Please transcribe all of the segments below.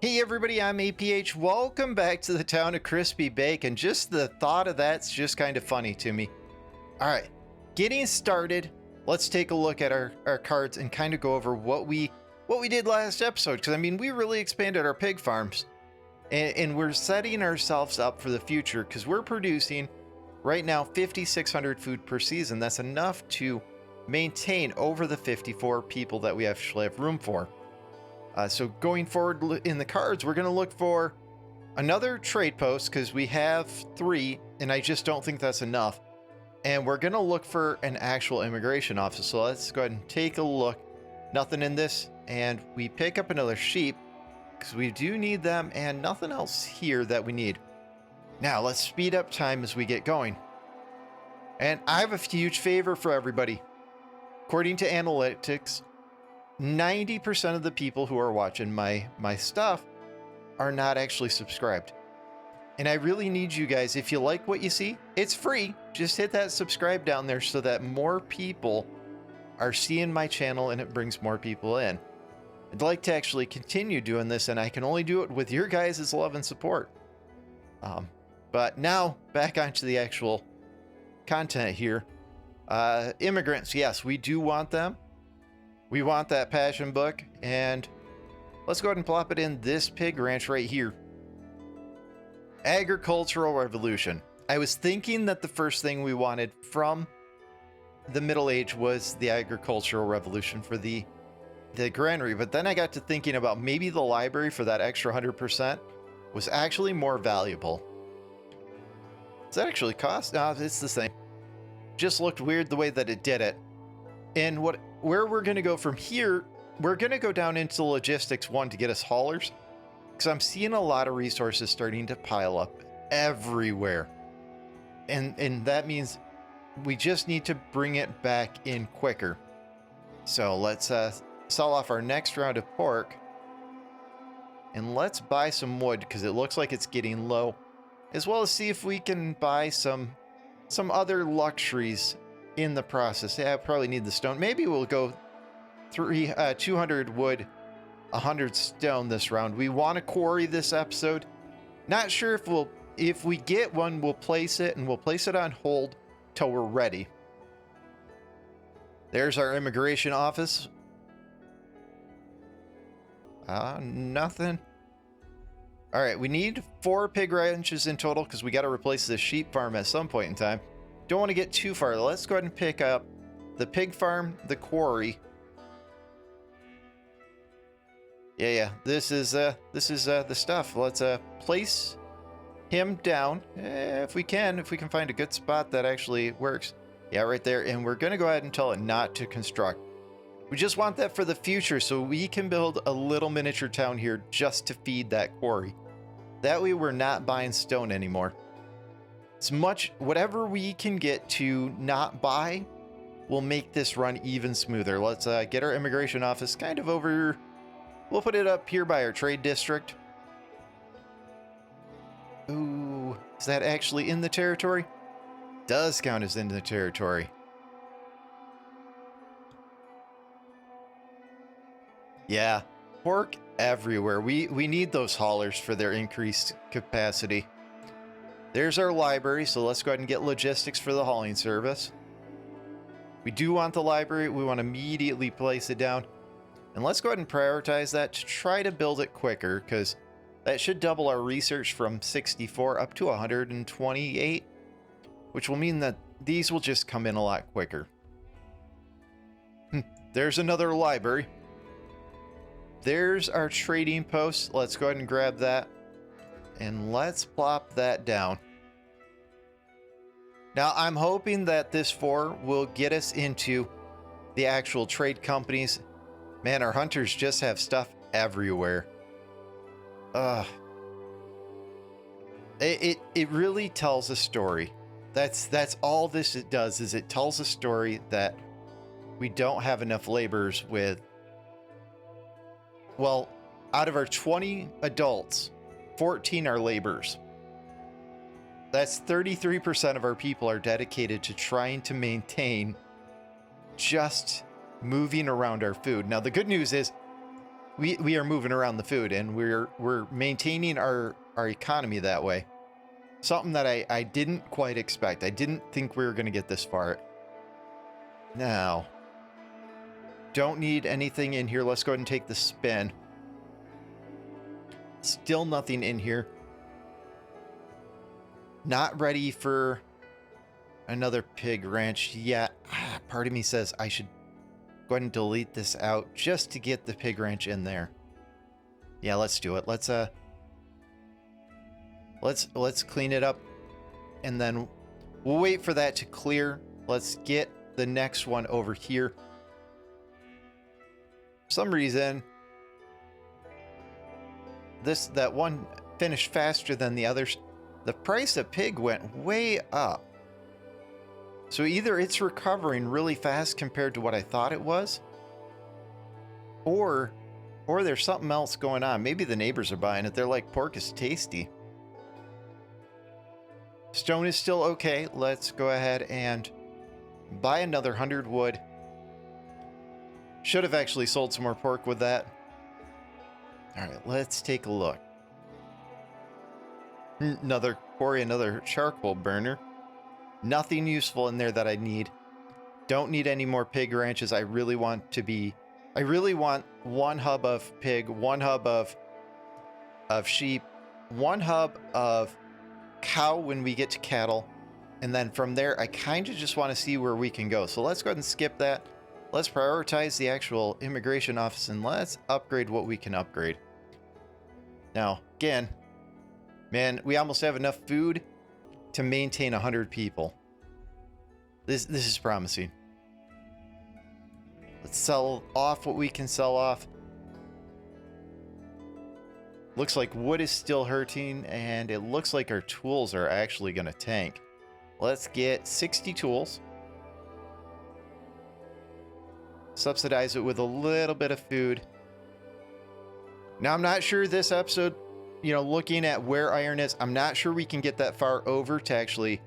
Hey everybody, I'm APH. Welcome back to the town of Crispy Bacon. Just the thought of that's just kind of funny to me. All right, getting started. Let's take a look at our cards and kind of go over what we did last episode. Because I mean, we really expanded our pig farms, and we're setting ourselves up for the future because we're producing right now 5,600 food per season. That's enough to maintain over the 54 people that we actually have room for. So going forward in the cards, we're going to look for another trade post because we have 3, and I just don't think that's enough. And we're going to look for an actual immigration office. So let's go ahead and take a look. Nothing in this. And we pick up another sheep because we do need them, and nothing else here that we need. Now let's speed up time as we get going. And I have a huge favor for everybody. According to analytics, 90% of the people who are watching my stuff are not actually subscribed. And I really need you guys, if you like what you see, it's free. Just hit that subscribe down there so that more people are seeing my channel and it brings more people in. I'd like to actually continue doing this, and I can only do it with your guys' love and support. But now back onto the actual content here. Immigrants, yes, we do want them. We want that passion book, and let's go ahead and plop it in this pig ranch right here. Agricultural revolution. I was thinking that the first thing we wanted from the Middle Age was the agricultural revolution for the granary, but then I got to thinking about maybe the library for that extra 100% was actually more valuable. Does that actually cost? No, it's the same. Just looked weird the way that it did it. And where we're going to go from here, we're going to go down into logistics 1 to get us haulers, because I'm seeing a lot of resources starting to pile up everywhere. And that means we just need to bring it back in quicker. So let's sell off our next round of pork, and let's buy some wood because it looks like it's getting low, as well as see if we can buy some other luxuries in the process. Yeah, I probably need the stone. Maybe we'll go 200 wood, 100 stone this round. We want to quarry this episode. Not sure if we get one, we'll place it, and we'll place it on hold till we're ready. There's our immigration office. Nothing. All right, we need 4 pig ranches in total because we got to replace the sheep farm at some point in time. Don't want to get too far. Let's go ahead and pick up the pig farm, the quarry. Yeah. This is the stuff. Let's place him down if we can find a good spot that actually works. Yeah, right there. And we're gonna go ahead and tell it not to construct. We just want that for the future so we can build a little miniature town here just to feed that quarry. That way we're not buying stone anymore. Whatever we can get to not buy will make this run even smoother. Let's get our immigration office kind of over. We'll put it up here by our trade district. Ooh, is that actually in the territory? Does count as in the territory. Yeah, pork everywhere. We need those haulers for their increased capacity. There's our library, so let's go ahead and get logistics for the hauling service. We do want the library. We want to immediately place it down. And let's go ahead and prioritize that to try to build it quicker, because that should double our research from 64 up to 128, which will mean that these will just come in a lot quicker. There's another library. There's our trading post. Let's go ahead and grab that. And let's plop that down. Now, I'm hoping that this 4 will get us into the actual trade companies. Man, our hunters just have stuff everywhere. It really tells a story. That's all this it does, is it tells a story that we don't have enough laborers with. Well, out of our 20 adults, 14 are laborers. That's 33% of our people are dedicated to trying to maintain just moving around our food. Now, the good news is we are moving around the food, and we're maintaining our economy that way. Something that I didn't quite expect. I didn't think we were going to get this far. Now, don't need anything in here. Let's go ahead and take the spin. Still nothing in here. Not ready for another pig ranch yet. Part of me says I should go ahead and delete this out just to get the pig ranch in there. Yeah, let's do it. Let's clean it up, and then we'll wait for that to clear. Let's get the next one over here. For some reason, that one finished faster than the others. The price of pig went way up. So either it's recovering really fast compared to what I thought it was, or there's something else going on. Maybe the neighbors are buying it. They're like, pork is tasty. Stone is still okay. Let's go ahead and buy another 100 wood. Should have actually sold some more pork with that. All right, let's take a look. Another quarry, another charcoal burner. Nothing useful in there that I need. Don't need any more pig ranches. I really want one hub of pig, one hub of sheep, one hub of cow when we get to cattle, and then from there I kind of just want to see where we can go. So let's go ahead and skip that. Let's prioritize the actual immigration office, and let's upgrade what we can upgrade. Now again, man, we almost have enough food to maintain 100 people. This is promising. Let's sell off what we can sell off. Looks like wood is still hurting, and it looks like our tools are actually going to tank. Let's get 60 tools. Subsidize it with a little bit of food. Now, I'm not sure this episode, looking at where iron is, I'm not sure we can get that far over to actually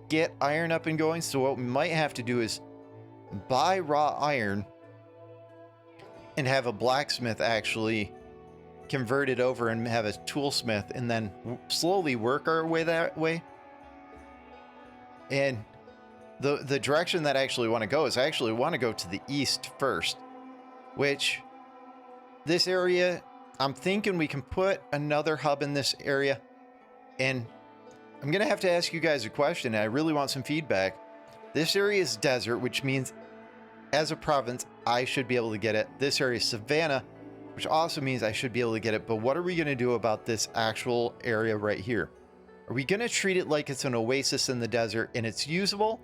get iron up and going. So what we might have to do is buy raw iron and have a blacksmith actually convert it over and have a toolsmith, and then slowly work our way that way. And the direction that I actually want to go is I actually want to go to the east first, which this area, I'm thinking we can put another hub in this area. And I'm going to have to ask you guys a question, and I really want some feedback. This area is desert, which means as a province, I should be able to get it. This area is Savanna, which also means I should be able to get it. But what are we going to do about this actual area right here? Are we going to treat it like it's an oasis in the desert and it's usable?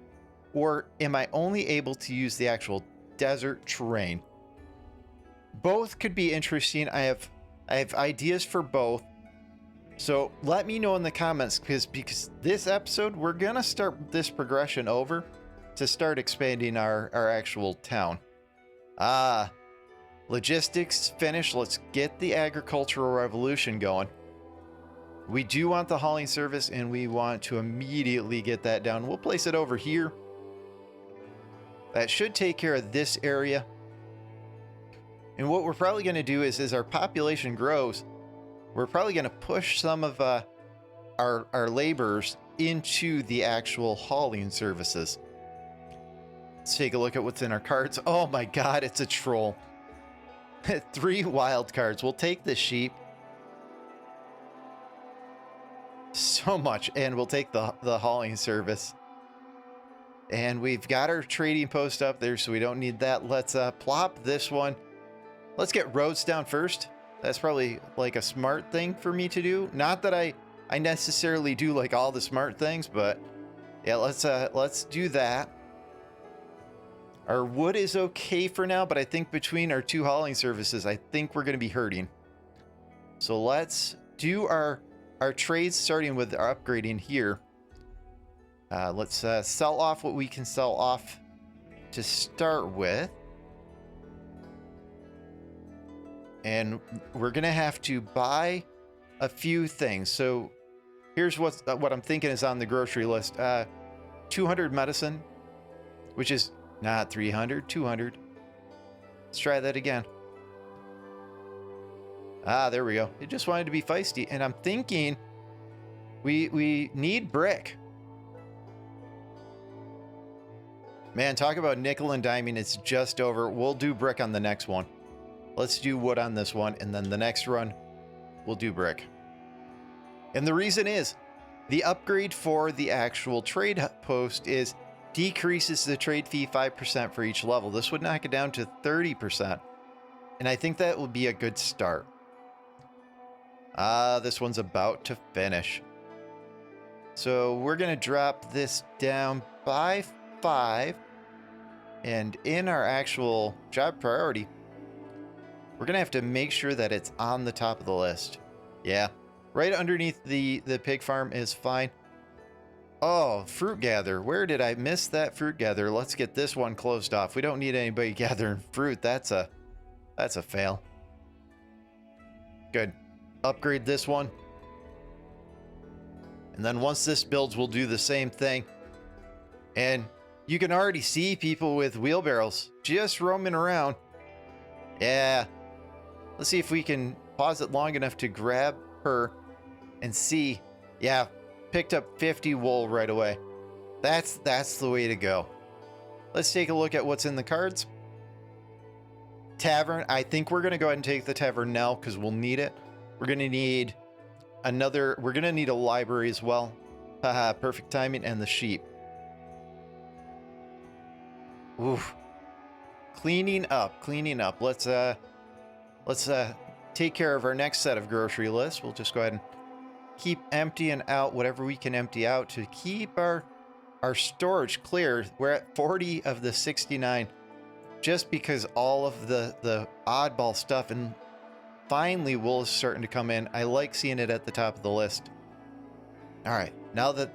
Or am I only able to use the actual desert terrain? Both could be interesting. I have ideas for both. So let me know in the comments, because this episode, we're going to start this progression over to start expanding our actual town. Logistics finished. Let's get the agricultural revolution going. We do want the hauling service, and we want to immediately get that down. We'll place it over here. That should take care of this area. And what we're probably going to do is as our population grows, we're probably going to push some of our laborers into the actual hauling services. Let's take a look at what's in our cards. Oh my god, it's a troll. 3 wild cards. We'll take the sheep. So much. And we'll take the hauling service. And we've got our trading post up there, so we don't need that. Let's plop this one. Let's get roads down first. That's probably like a smart thing for me to do. Not that I necessarily do like all the smart things, but yeah, let's do that. Our wood is okay for now, but I think between our 2 hauling services, I think we're going to be hurting. So let's do our trades, starting with our upgrading here. Let's sell off what we can sell off to start with. And we're going to have to buy a few things. So here's what I'm thinking is on the grocery list. 200 medicine, which is not 300, 200. Let's try that again. Ah, there we go. It just wanted to be feisty. And I'm thinking we need brick. Man, talk about nickel and diming. It's just over. We'll do brick on the next one. Let's do wood on this one. And then the next run, we'll do brick. And the reason is the upgrade for the actual trade post is decreases the trade fee 5% for each level. This would knock it down to 30%. And I think that would be a good start. Ah, this one's about to finish. So we're going to drop this down by 5. And in our actual job priority, we're going to have to make sure that it's on the top of the list. Yeah, right underneath the pig farm is fine. Oh, fruit gather. Where did I miss that fruit gather? Let's get this one closed off. We don't need anybody gathering fruit. That's a fail. Good. Upgrade this one. And then once this builds, we'll do the same thing. And you can already see people with wheelbarrows just roaming around. Yeah. Let's see if we can pause it long enough to grab her and see. Yeah, picked up 50 wool right away. That's the way to go. Let's take a look at what's in the cards. Tavern. I think we're going to go ahead and take the tavern now because we'll need it. We're going to need we're going to need a library as well. Haha, perfect timing. And the sheep. Oof. Cleaning up. Let's take care of our next set of grocery lists. We'll just go ahead and keep emptying out whatever we can empty out to keep our storage clear. We're at 40 of the 69 just because all of the oddball stuff, and finally wool is starting to come in. I like seeing it at the top of the list. All right, now that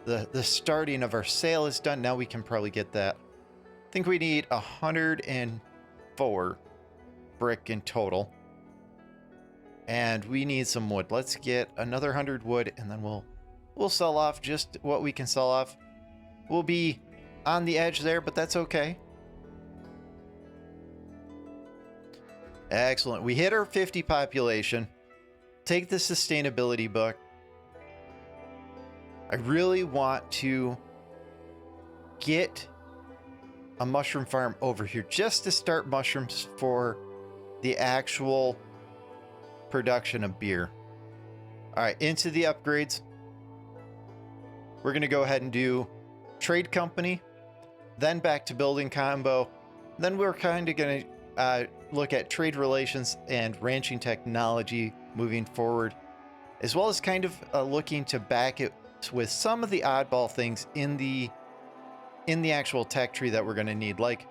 the starting of our sale is done, now we can probably get that. I think we need 104 brick in total. And we need some wood. Let's get another 100 wood, and then we'll sell off just what we can sell off. We'll be on the edge there, but that's okay. Excellent. We hit our 50 population. Take the sustainability book. I really want to get a mushroom farm over here just to start mushrooms for the actual production of beer. All right, into the upgrades. We're going to go ahead and do trade company, then back to building combo. Then we're kind of going to look at trade relations and ranching technology moving forward, as well as kind of looking to back it with some of the oddball things in the actual tech tree that we're going to need. Like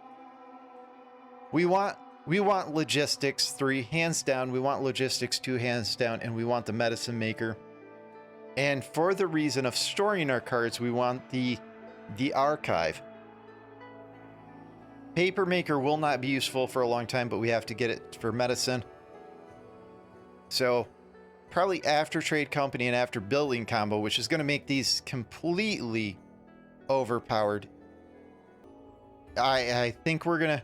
we want logistics 3 hands down, we want logistics 2 hands down, and we want the medicine maker. And for the reason of storing our cards, we want the archive. Paper maker will not be useful for a long time, but we have to get it for medicine. So probably after trade company and after building combo, which is going to make these completely overpowered. I think we're going to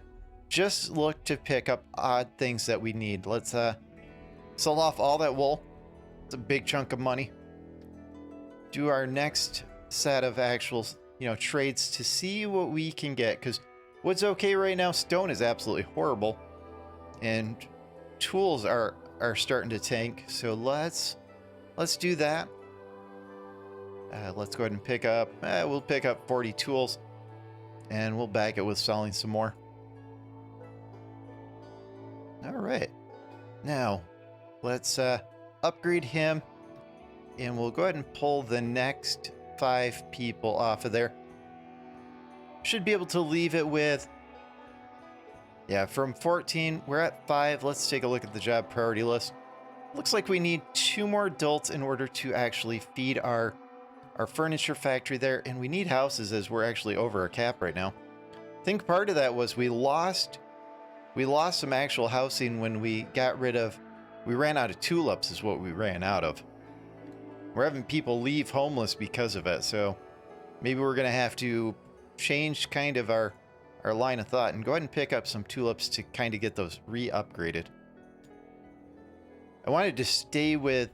just look to pick up odd things that we need. Let's sell off all that wool. It's a big chunk of money. Do our next set of actual, trades to see what we can get, because wood's okay right now. Stone is absolutely horrible, and tools are starting to tank. So let's do that. Let's go ahead and pick up. We'll pick up 40 tools, and we'll back it with selling some more. All right, now let's upgrade him, and we'll go ahead and pull the next 5 people off of there. Should be able to leave it with, from 14, we're at 5. Let's take a look at the job priority list. Looks like we need 2 more adults in order to actually feed our furniture factory there, and we need houses as we're actually over our cap right now. I think part of that was we lost some actual housing when we ran out of tulips is what we ran out of. We're having people leave homeless because of it, so maybe we're going to have to change kind of our line of thought and go ahead and pick up some tulips to kind of get those re-upgraded. I wanted to stay with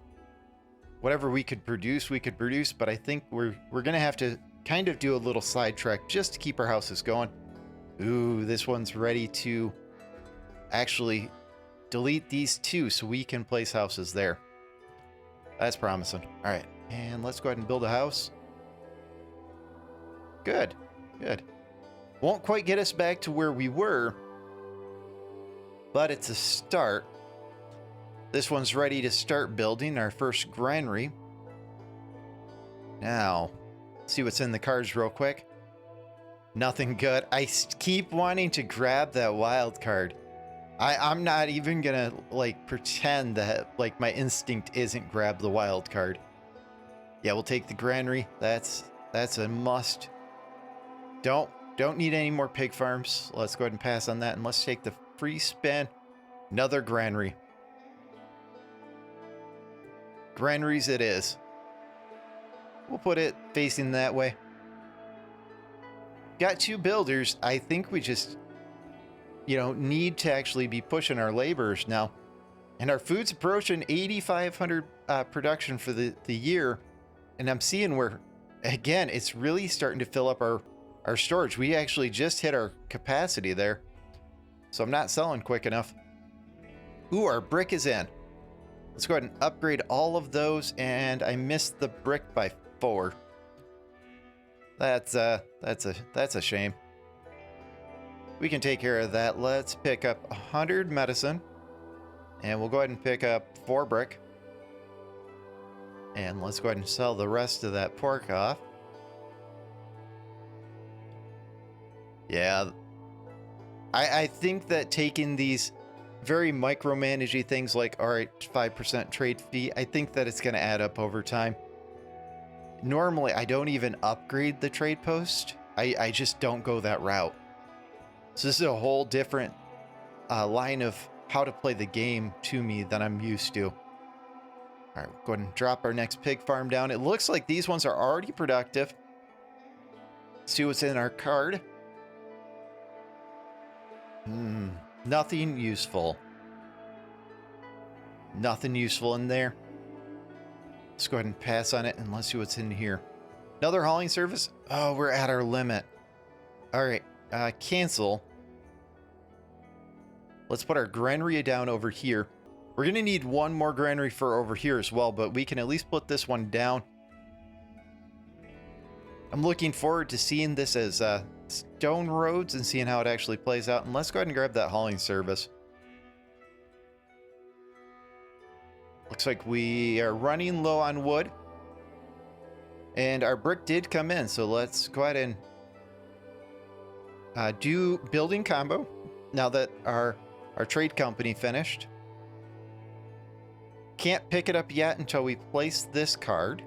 whatever we could produce, but I think we're gonna have to kind of do a little sidetrack just to keep our houses going. Ooh, this one's ready to actually delete these two so we can place houses there. That's promising. All right, and let's go ahead and build a house. Good, good. Won't quite get us back to where we were, but it's a start. This one's ready to start building our first granary. Now, see what's in the cards real quick. Nothing good. I keep wanting to grab that wild card. I'm not even gonna like pretend that like my instinct isn't grab the wild card. Yeah, we'll take the granary. That's a must. Don't need any more pig farms. Let's go ahead and pass on that, and let's take the free spin. Another granary. Granaries it is. We'll put it facing that way. Got two builders. I think we just, need to actually be pushing our laborers now. And our food's approaching 8,500 production for the year. And I'm seeing where, again, it's really starting to fill up our storage. We actually just hit our capacity there. So I'm not selling quick enough. Ooh, our brick is in. Let's go ahead and upgrade all of those. And I missed the brick by 4. That's a shame. We can take care of that. Let's pick up 100 medicine. And we'll go ahead and pick up 4 brick. And let's go ahead and sell the rest of that pork off. Yeah. I think that taking these very micromanaging things like, all right, 5% trade fee, I think that it's going to add up over time. Normally, I don't even upgrade the trade post. I just don't go that route. So this is a whole different line of how to play the game to me than I'm used to. All right, we'll go ahead and drop our next pig farm down. It looks like these ones are already productive. Let's see what's in our card. Nothing useful. Nothing useful in there. Let's go ahead and pass on it and let's see what's in here. Another hauling service? Oh, we're at our limit. All right, cancel. Let's put our granary down over here. We're going to need one more granary for over here as well, but we can at least put this one down. I'm looking forward to seeing this as stone roads and seeing how it actually plays out. And let's go ahead and grab that hauling service. Looks like we are running low on wood. And our brick did come in, so let's go ahead and do building combo now that our trade company finished. Can't pick it up yet until we place this card.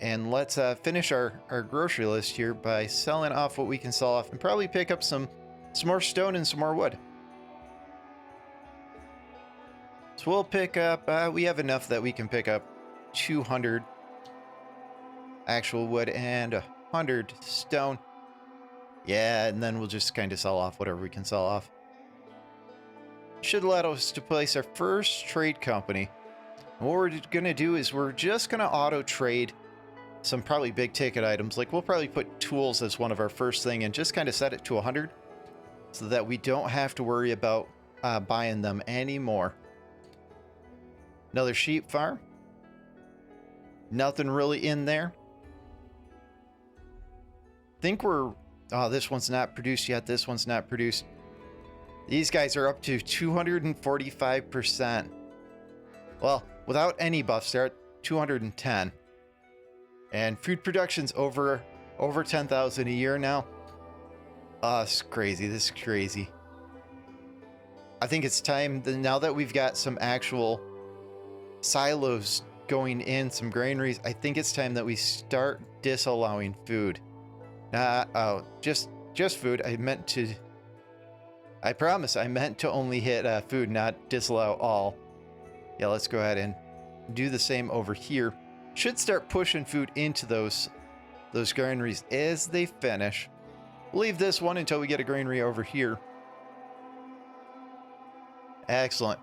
And let's finish our grocery list here by selling off what we can sell off and probably pick up some more stone and some more wood. So we'll pick up, we have enough that we can pick up 200 actual wood and 100 stone. Yeah, and then we'll just kind of sell off whatever we can sell off. Should allow us to place our first trade company. And what we're going to do is we're just going to auto trade some probably big ticket items. Like we'll probably put tools as one of our first thing and just kind of set it to 100 so that we don't have to worry about buying them anymore. Another sheep farm. Nothing really in there. Think we're... Oh, this one's not produced yet. This one's not produced. These guys are up to 245%. Well, without any buffs, they're at 210. And food production's over 10,000 a year now. Oh, it's crazy. This is crazy. I think it's time, now that we've got some actual silos going in, some granaries, I think it's time that we start disallowing food. Just food. I promise I meant to only hit food, not disallow all. Yeah, let's go ahead and do the same over here. Should start pushing food into those granaries as they finish. We'll leave this one until we get a granary over here. Excellent.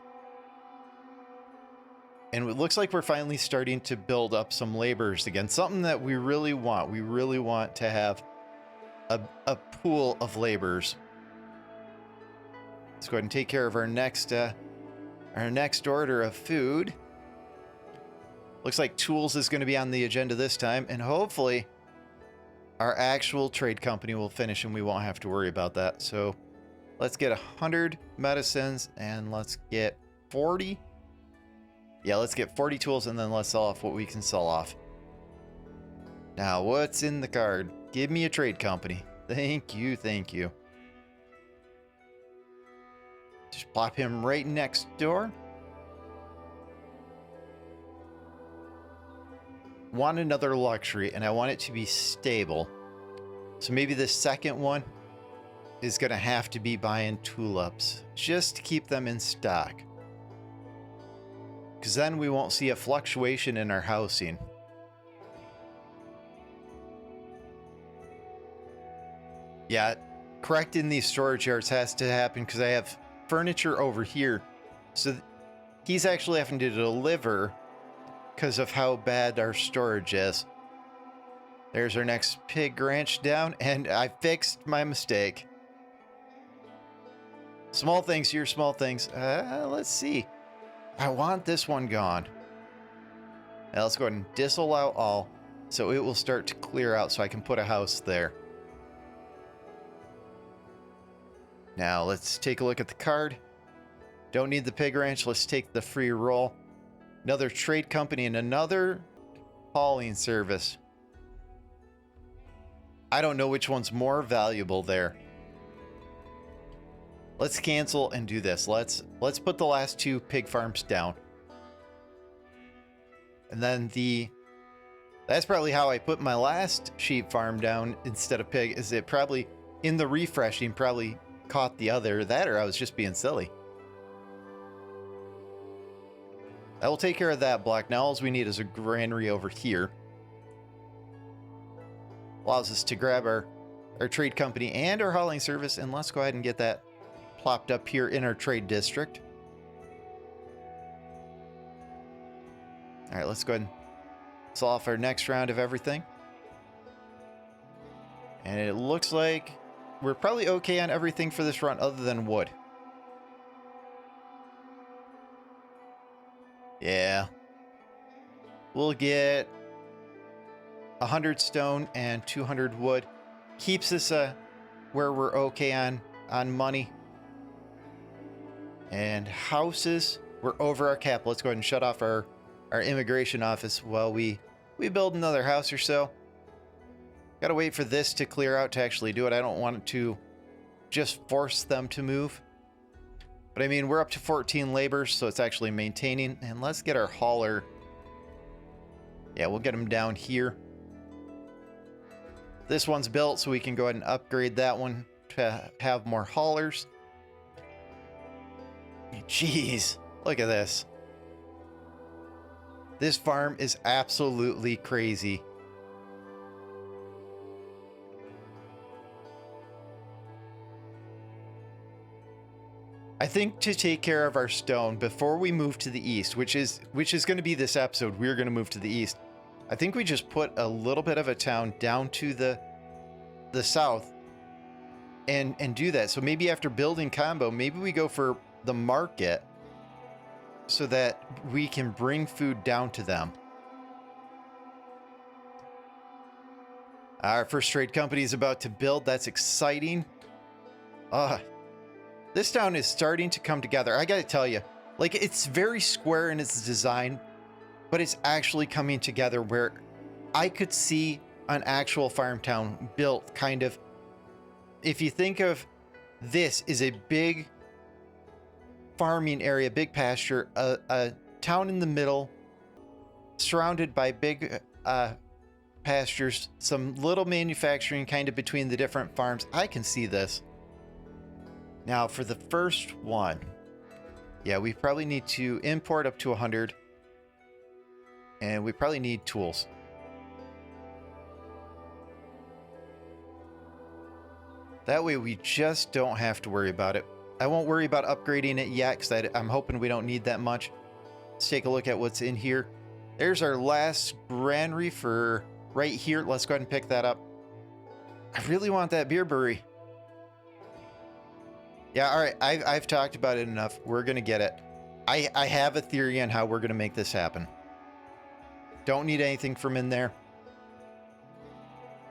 And it looks like we're finally starting to build up some laborers again. Something that we really want. We really want to have a pool of laborers. Let's go ahead and take care of our next order of food. Looks like tools is going to be on the agenda this time, and hopefully our actual trade company will finish and we won't have to worry about that. So let's get 100 medicines and let's get 40. Yeah, let's get 40 tools and then let's sell off what we can sell off. Now, what's in the card? Give me a trade company. Thank you, thank you. Just plop him right next door. Want another luxury, and I want it to be stable. So maybe the second one is going to have to be buying tulips just to keep them in stock. Because then we won't see a fluctuation in our housing. Yeah, correcting these storage yards has to happen because I have furniture over here. So he's actually having to deliver because of how bad our storage is. There's our next pig ranch down, and I fixed my mistake. Small things here, small things. Let's see. I want this one gone. Now let's go ahead and disallow all, so it will start to clear out so I can put a house there. Now let's take a look at the card. Don't need the pig ranch. Let's take the free roll. Another trade company and another hauling service. I don't know which one's more valuable there. Let's cancel and do this. Let's put the last two pig farms down. And then that's probably how I put my last sheep farm down instead of pig, is it probably in the refreshing probably caught the other, that or I was just being silly. I will take care of that block. Now all we need is a granary over here. Allows us to grab our trade company and our hauling service, and let's go ahead and get that plopped up here in our trade district. All right, let's go ahead and sell off our next round of everything. And it looks like we're probably okay on everything for this run other than wood. Yeah. We'll get 100 stone and 200 wood. Keeps us where we're okay on money. And houses, we're over our cap. Let's go ahead and shut off our immigration office while we build another house or so. Gotta wait for this to clear out to actually do it. I don't want it to just force them to move. But I mean, we're up to 14 laborers, so it's actually maintaining. And let's get our hauler. Yeah, we'll get him down here. This one's built, so we can go ahead and upgrade that one to have more haulers. Jeez, look at this. This farm is absolutely crazy. I think to take care of our stone before we move to the east, which is going to be this episode, we're going to move to the east. I think we just put a little bit of a town down to the south and do that. So maybe after building combo, maybe we go for the market so that we can bring food down to them. Our first trade company is about to build. That's exciting. This town is starting to come together. I gotta tell you, like, it's very square in its design, but it's actually coming together where I could see an actual farm town built kind of. If you think of this is a big farming area, big pasture, a town in the middle, surrounded by big pastures, some little manufacturing kind of between the different farms. I can see this. Now for the first one, yeah, we probably need to import up to 100, and we probably need tools. That way we just don't have to worry about it. I won't worry about upgrading it yet because I'm hoping we don't need that much. Let's take a look at what's in here. There's our last granary for right here. Let's go ahead and pick that up. I really want that beer brewery. Yeah, all right. I've talked about it enough. We're going to get it. I have a theory on how we're going to make this happen. Don't need anything from in there.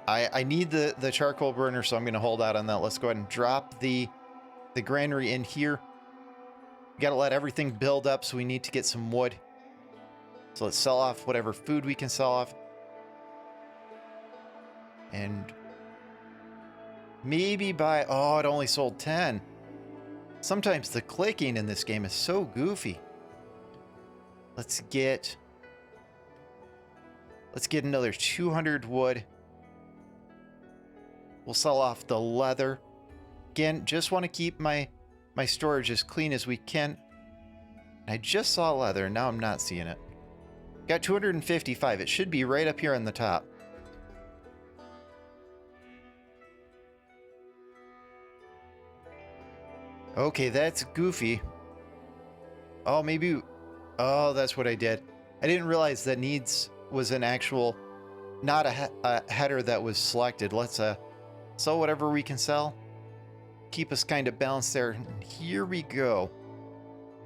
I need the charcoal burner, so I'm going to hold out on that. Let's go ahead and drop the granary in here. We got to let everything build up, so we need to get some wood. So let's sell off whatever food we can sell off. And maybe buy... Oh, it only sold 10. Sometimes the clicking in this game is so goofy. Let's get another 200 wood. We'll sell off the leather. Again, just want to keep my storage as clean as we can. I just saw leather, now I'm not seeing it. Got 255. It should be right up here on the top. Okay, that's goofy. Oh, maybe... Oh, that's what I did. I didn't realize that needs was an actual... Not a header that was selected. Let's sell whatever we can sell. Keep us kind of balanced there. And here we go.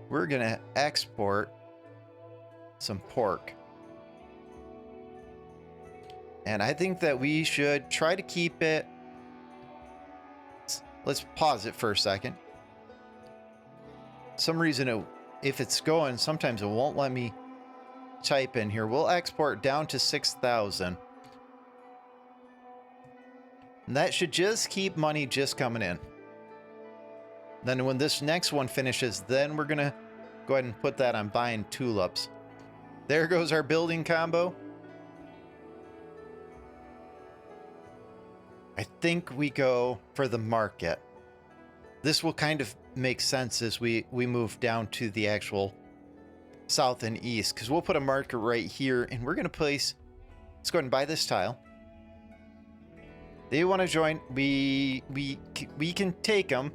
We're going to export some pork. And I think that we should try to keep it... Let's pause it for a second. Some reason if it's going, sometimes it won't let me type in here. We'll export down to 6,000. And that should just keep money just coming in. Then when this next one finishes, then we're going to go ahead and put that on buying tulips. There goes our building combo. I think we go for the market. This will kind of make sense as we move down to the actual south and east, because we'll put a marker right here, and we're going to place... Let's go ahead and buy this tile. They want to join. We can take them.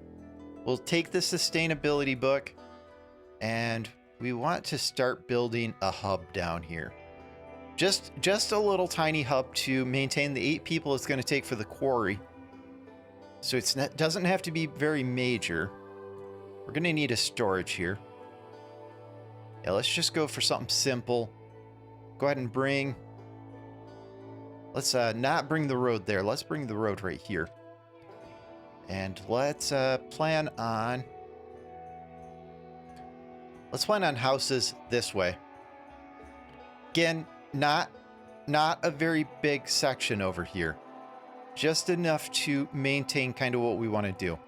We'll take the sustainability book, and we want to start building a hub down here. Just a little tiny hub to maintain the 8 people it's going to take for the quarry. So it doesn't have to be very major. We're going to need a storage here. Yeah, let's just go for something simple. Go ahead and bring... Let's not bring the road there. Let's bring the road right here. And let's plan on... Let's plan on houses this way. Again, not a very big section over here. Just enough to maintain kind of what we want to do.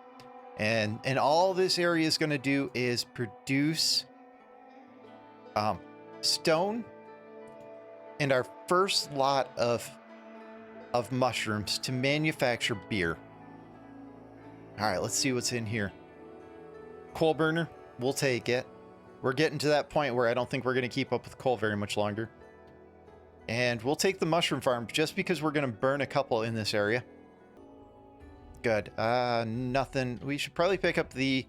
And all this area is going to do is produce stone and our first lot of mushrooms to manufacture beer. All right, let's see what's in here. Coal burner, we'll take it. We're getting to that point where I don't think we're going to keep up with coal very much longer. And we'll take the mushroom farm just because we're going to burn a couple in this area. Good. Nothing. We should probably pick up the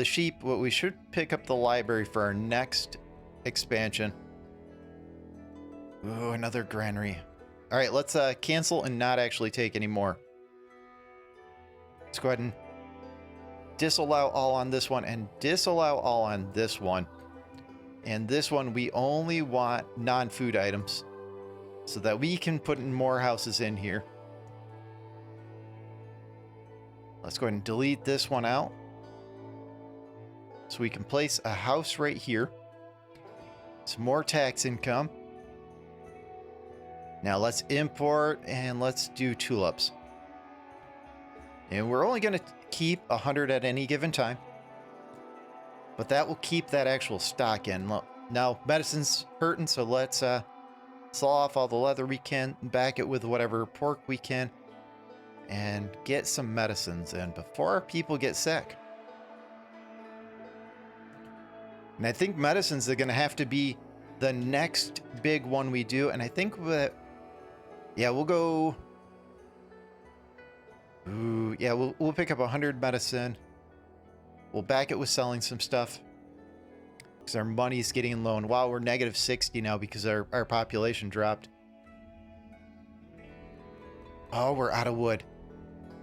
sheep. But we should pick up the library for our next expansion. Ooh, another granary. All right, let's cancel and not actually take any more. Let's go ahead and disallow all on this one and disallow all on this one. And this one, we only want non-food items so that we can put in more houses in here. Let's go ahead and delete this one out. So we can place a house right here. Some more tax income. Now let's import and let's do tulips. And we're only going to keep 100 at any given time. But that will keep that actual stock in. Now, medicine's hurting, so let's saw off all the leather we can, back it with whatever pork we can, and get some medicines in before our people get sick. And I think medicines are going to have to be the next big one we do. And I think that, yeah, we'll go... Ooh, yeah, we'll pick up 100 medicine. We'll back it with selling some stuff because our money's getting low. And wow, we're negative 60 now because our population dropped. Oh, we're out of wood.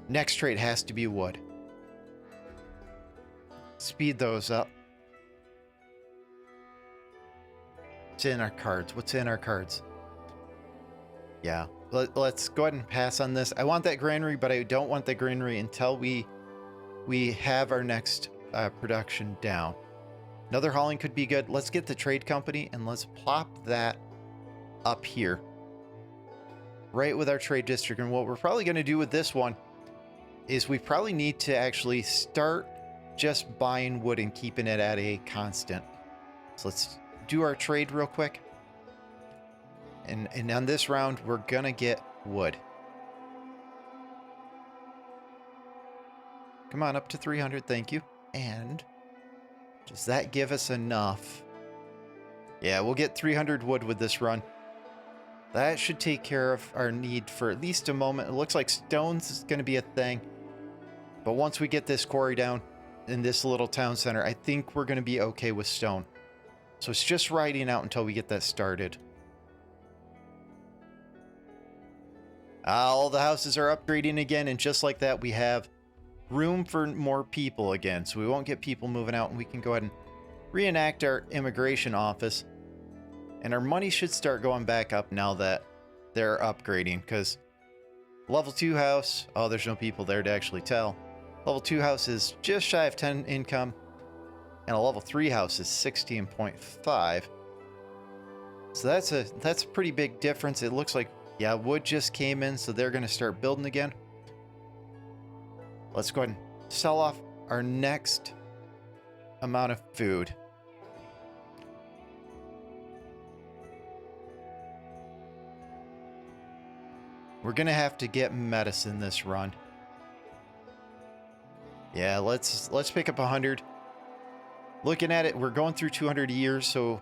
Next trade has to be wood. Speed those up. What's in our cards? What's in our cards? Yeah, let's go ahead and pass on this. I want that granary, but I don't want the granary until we have our next production down. Another hauling could be good. Let's get the trade company and let's plop that up here. Right with our trade district. And what we're probably going to do with this one is we probably need to actually start just buying wood and keeping it at a constant. So let's do our trade real quick. And on this round, we're going to get wood. Come on, up to 300. Thank you. And does that give us enough? Yeah, we'll get 300 wood with this run. That should take care of our need for at least a moment. It looks like stones is going to be a thing. But once we get this quarry down in this little town center, I think we're going to be okay with stone. So it's just riding out until we get that started. All the houses are upgrading again, and just like that, we have room for more people again. So we won't get people moving out, and we can go ahead and reenact our immigration office. And our money should start going back up now that they're upgrading, because level 2 house, oh, there's no people there to actually tell. Level 2 house is just shy of 10 income, and a level 3 house is 16.5. So that's a pretty big difference. It looks like, yeah, wood just came in, so they're going to start building again. Let's go ahead and sell off our next amount of food. We're going to have to get medicine this run. Yeah, let's pick up 100. Looking at it, we're going through 200 years, so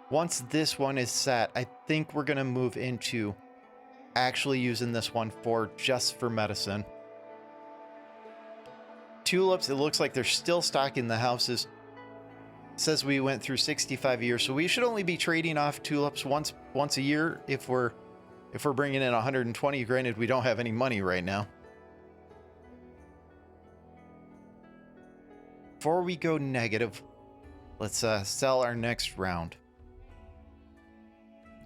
once this one is set, I think we're going to move into actually using this one just for medicine. Tulips, it looks like they're still stocking the houses. It says we went through 65 years, so we should only be trading off tulips once a year if we're bringing in 120. Granted, we don't have any money right now. Before we go negative, let's sell our next round.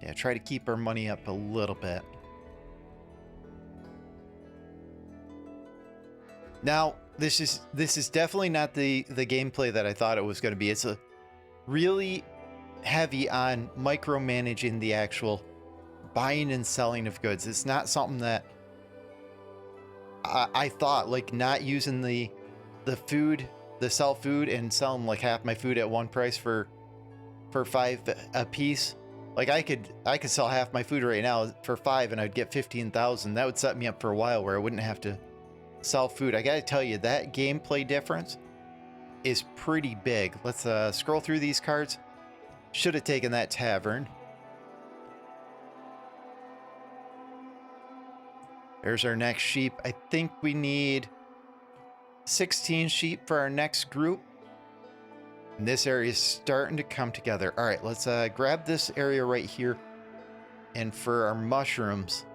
Yeah, try to keep our money up a little bit. Now, this is definitely not the gameplay that I thought it was going to be. It's a really heavy on micromanaging the actual buying and selling of goods. It's not something that I thought, like, not using the food, the sell food and selling like half my food at one price for 5 a piece. Like I could sell half my food right now for 5 and I'd get 15,000. That would set me up for a while where I wouldn't have to sell food. I gotta tell you, that gameplay difference is pretty big. Let's scroll through these cards. Should have taken that tavern. There's our next sheep. I think we need 16 sheep for our next group. And this area is starting to come together. All right, let's grab this area right here. And for our mushrooms,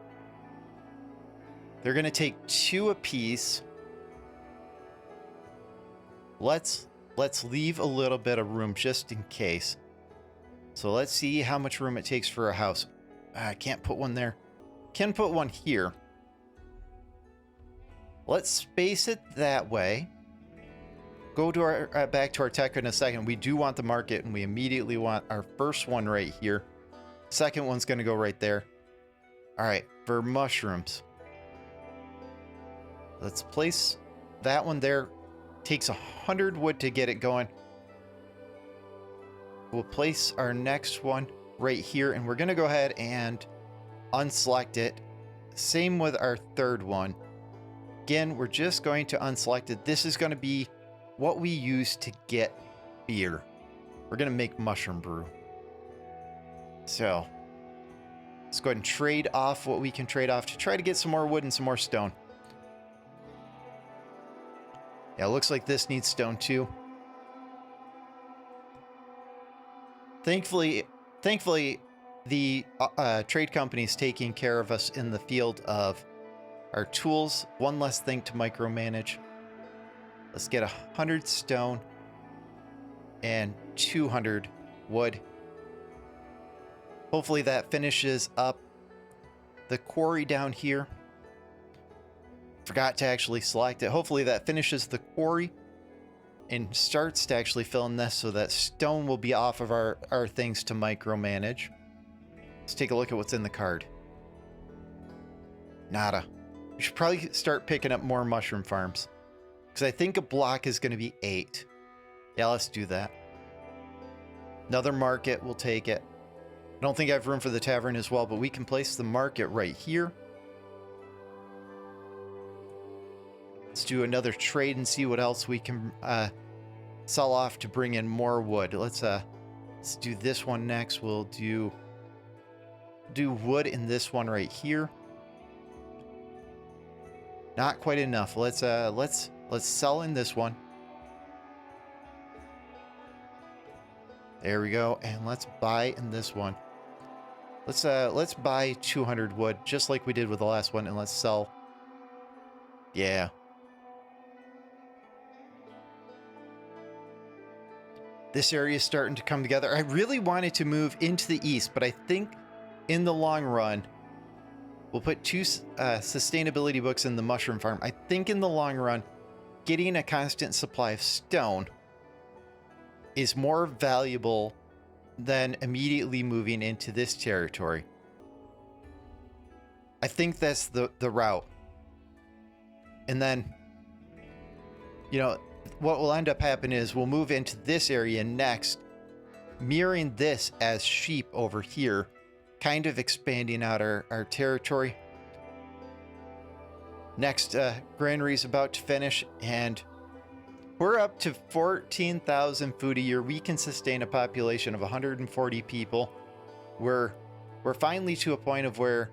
they're going to take 2 apiece. Let's leave a little bit of room just in case. So let's see how much room it takes for a house. I can't put one there. Can put one here. Let's space it that way. Go to our back to our tech in a second. We do want the market, and we immediately want our first one right here. Second one's going to go right there. All right, for mushrooms, let's place that one there. Takes 100 wood to get it going. We'll place our next one right here, and we're going to go ahead and unselect it. Same with our third one. Again, we're just going to unselect it. This is going to be what we use to get beer. We're going to make mushroom brew. So let's go ahead and trade off what we can trade off to try to get some more wood and some more stone. Yeah, it looks like this needs stone too. Thankfully, the trade company is taking care of us in the field of our tools. One less thing to micromanage. Let's get 100 stone and 200 wood. Hopefully that finishes up the quarry down here. Forgot to actually select it. Hopefully that finishes the quarry and starts to actually fill in this, so that stone will be off of our things to micromanage. Let's take a look at what's in the card. Nada. We should probably start picking up more mushroom farms, because I think a block is going to be 8. Yeah, let's do that. Another market, we'll take it. I don't think I have room for the tavern as well, but we can place the market right here. Let's do another trade and see what else we can sell off to bring in more wood. Let's do this one next. We'll do wood in this one right here. Not quite enough. Let's sell in this one. There we go. And let's buy in this one. Let's buy 200 wood, just like we did with the last one, and let's sell. Yeah. This area is starting to come together. I really wanted to move into the east, but I think in the long run, we'll put 2 sustainability books in the mushroom farm. I think in the long run, getting a constant supply of stone is more valuable than immediately moving into this territory. I think that's the route. And then, you know, what will end up happening is we'll move into this area next, mirroring this as sheep over here, kind of expanding out our territory. Next, Granaries about to finish, and we're up to 14,000 food a year. We can sustain a population of 140 people. We're finally to a point of where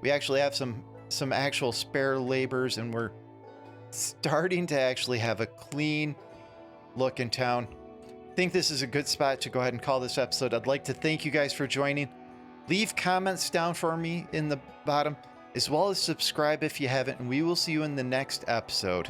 we actually have some actual spare laborers, and we're starting to actually have a clean look in town. I think this is a good spot to go ahead and call this episode. I'd like to thank you guys for joining. Leave comments down for me in the bottom, as well as subscribe if you haven't, and we will see you in the next episode.